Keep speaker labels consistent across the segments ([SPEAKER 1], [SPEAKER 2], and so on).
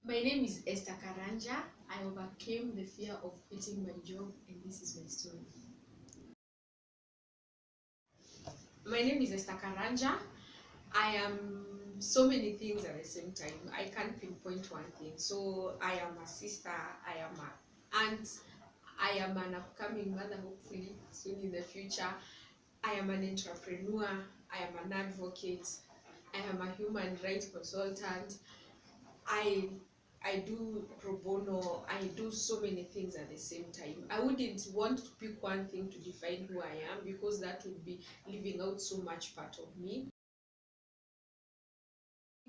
[SPEAKER 1] My name is Esther Karanja. I overcame the fear of quitting my job, and this is my story. My name is Esther Karanja. I am so many things at the same time. I can't pinpoint one thing. So I am a sister, I am an aunt, I am an upcoming mother, hopefully soon in the future. I am an entrepreneur, I am an advocate, I am a human rights consultant. I I do pro bono. I do so many things at the same time. I wouldn't want to pick one thing to define who I am, because that would be leaving out so much part of me.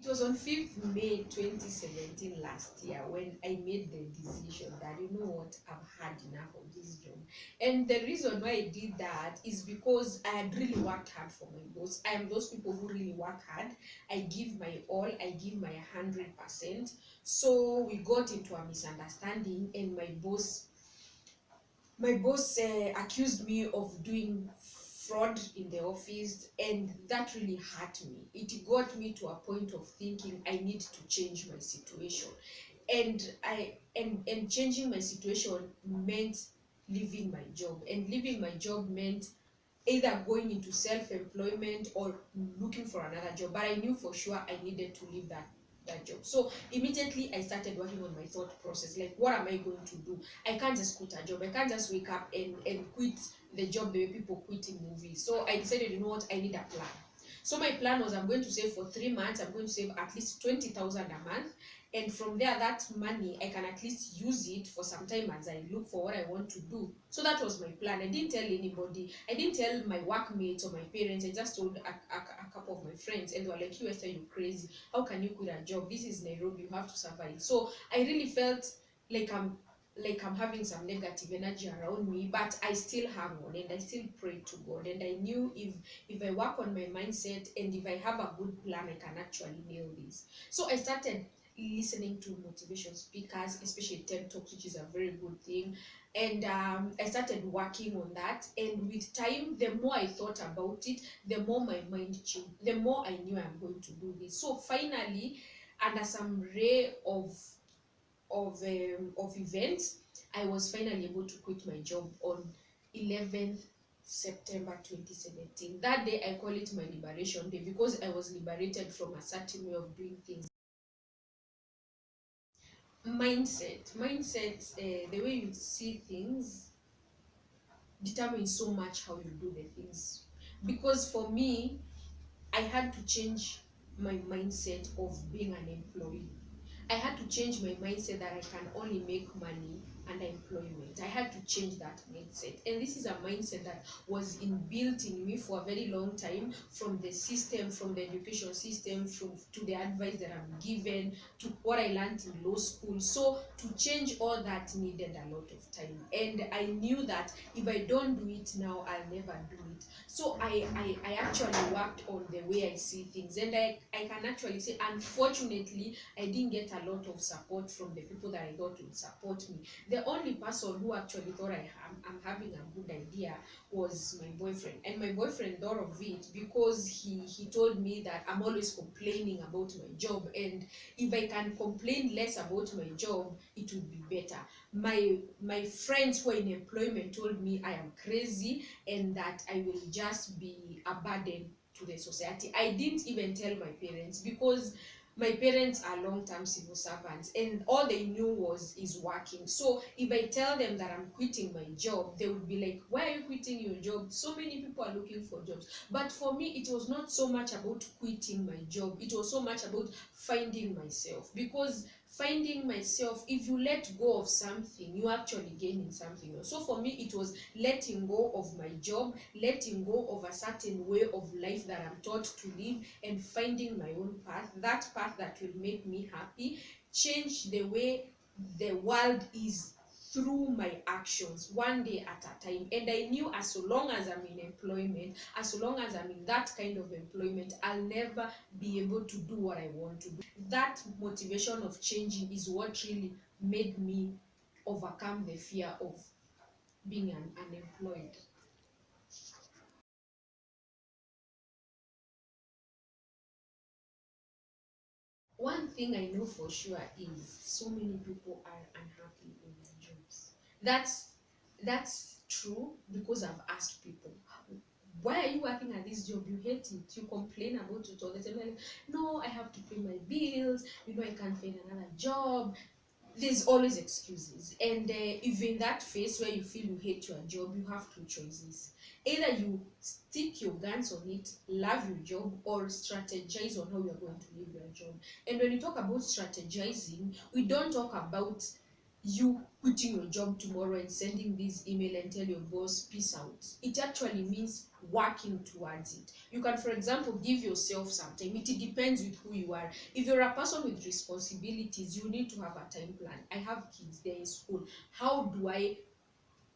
[SPEAKER 1] It was on 5th May 2017 last year when I made the decision that, you know what, I've had enough of this job. And the reason why I did that is because I had really worked hard for my boss. I am those people who really work hard. I give my all, I give my 100%. So we got into a misunderstanding, and my boss accused me of doing fraud in the office, and that really hurt me. It got me to a point of thinking I need to change my situation. And changing my situation meant leaving my job, and leaving my job meant either going into self-employment or looking for another job. But I knew for sure I needed to leave that job. So immediately I started working on my thought process, like, what am I going to do? I can't just quit a job. I can't just wake up and quit the job the way people quit in movies. So I decided, you know what, I need a plan. So my plan was, I'm going to save for 3 months. I'm going to save at least 20,000 a month, and from there, that money I can at least use it for some time as I look for what I want to do. So that was my plan. I didn't tell anybody. I didn't tell my workmates or my parents. I just told a couple of my friends, and they were like, you Esther, you crazy. How can you quit a job? This is Nairobi, you have to survive. So I really felt like I'm having some negative energy around me, but I still hang on and I still pray to God. And I knew if I work on my mindset and if I have a good plan, I can actually nail this. So I started listening to motivation speakers, especially TED Talks, which is a very good thing. And I started working on that. And with time, the more I thought about it, the more my mind changed, the more I knew I'm going to do this. So finally, under some ray of events, I was finally able to quit my job on 11th September 2017. That day I call it my liberation day, because I was liberated from a certain way of doing things. Mindset, the way you see things determines so much how you do the things. Because for me, I had to change my mindset of being an employee. I had to change my mindset that I can only make money under employment. I had to change that mindset. And this is a mindset that was inbuilt in me for a very long time, from the system, from the education system, to the advice that I'm given, to what I learned in law school. So to change all that needed a lot of time. And I knew that if I don't do it now, I'll never do it. So I actually worked on the way I see things. And I can actually say, unfortunately, I didn't get a lot of support from the people that I thought would support me. The only person who actually thought I'm having a good idea was my boyfriend. And my boyfriend thought of it because he told me that I'm always complaining about my job. And if I can complain less about my job, it would be better. My friends who are in employment told me I am crazy and that I will just be a burden to the society. I didn't even tell my parents, because my parents are long-term civil servants and all they knew is working. So if I tell them that I'm quitting my job, they would be like, why are you quitting your job? So many people are looking for jobs. But for me, it was not so much about quitting my job. It was so much about finding myself. Because finding myself, if you let go of something, you actually gain in something else. So for me, it was letting go of my job, letting go of a certain way of life that I'm taught to live, and finding my own path, that path that will make me happy, change the way the world is through my actions, one day at a time. And I knew as long as I'm in employment, as long as I'm in that kind of employment, I'll never be able to do what I want to do. That motivation of changing is what really made me overcome the fear of being unemployed. One thing I know for sure is so many people are unhappy in their jobs. That's true because I've asked people, why are you working at this job? You hate it. You complain about it all the time. Like, no, I have to pay my bills. I can't find another job. There's always excuses, and even that phase where you feel you hate your job, you have two choices. Either you stick your guns on it, love your job, or strategize on how you're going to leave your job. And when you talk about strategizing, we don't talk about you quitting your job tomorrow and sending this email and tell your boss peace out. It actually means working towards it. You can, for example, give yourself some time. It depends with who you are. If you're a person with responsibilities, you need to have a time plan. I have kids, they're in school. How do I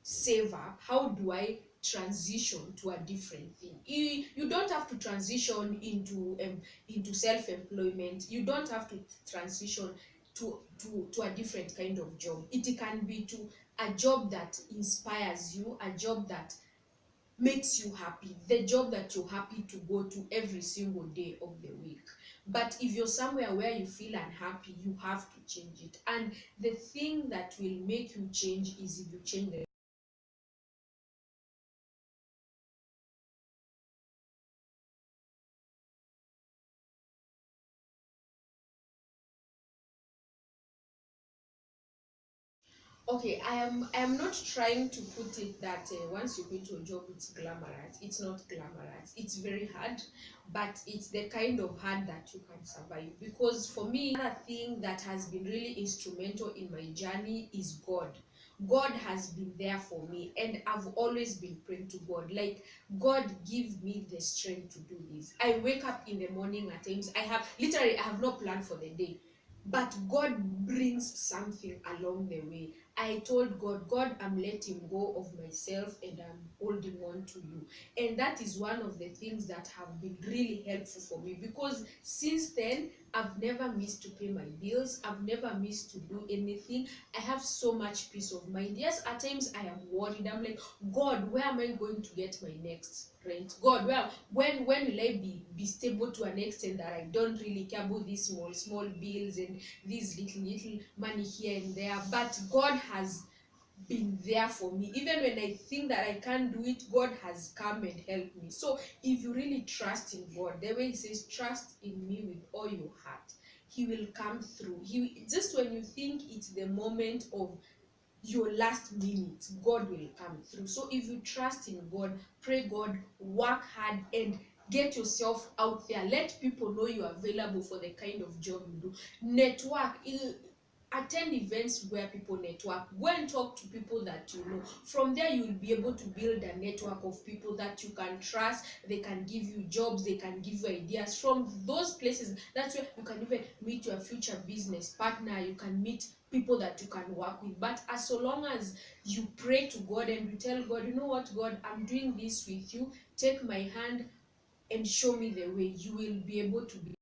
[SPEAKER 1] save up? How do I transition to a different thing? You don't have to transition into self-employment. You don't have to transition to a different kind of job. It can be to a job that inspires you, a job that makes you happy, the job that you're happy to go to every single day of the week. But if you're somewhere where you feel unhappy, you have to change it. And the thing that will make you change is if you change the Okay, I am not trying to put it that once you quit your job it's glamorous. It's not glamorous. It's very hard, but it's the kind of hard that you can survive. Because for me, another thing that has been really instrumental in my journey is God. God has been there for me, and I've always been praying to God. Like, God, give me the strength to do this. I wake up in the morning at times. I have no plan for the day, but God brings something along the way. I told God, God, I'm letting go of myself and I'm holding on to you. And that is one of the things that have been really helpful for me, because since then, I've never missed to pay my bills. I've never missed to do anything. I have so much peace of mind. Yes, at times I am worried. I'm like, God, where am I going to get my next rent? God, when will I be stable to an extent that I don't really care about these small bills and these little money here and there? But God has been there for me. Even when I think that I can't do it, God has come and helped me. So if you really trust in God, the way he says, trust in me with all your heart, he will come through. He just when you think it's the moment of your last minute, God will come through. So if you trust in God, pray God, work hard, and get yourself out there. Let people know you're available for the kind of job you do. Network. Attend events where people network. Go and talk to people that you know. From there, you will be able to build a network of people that you can trust. They can give you jobs, they can give you ideas. From those places, that's where you can even meet your future business partner. You can meet people that you can work with. But as so long as you pray to God and you tell God, you know what, God, I'm doing this with you, take my hand and show me the way, you will be able to be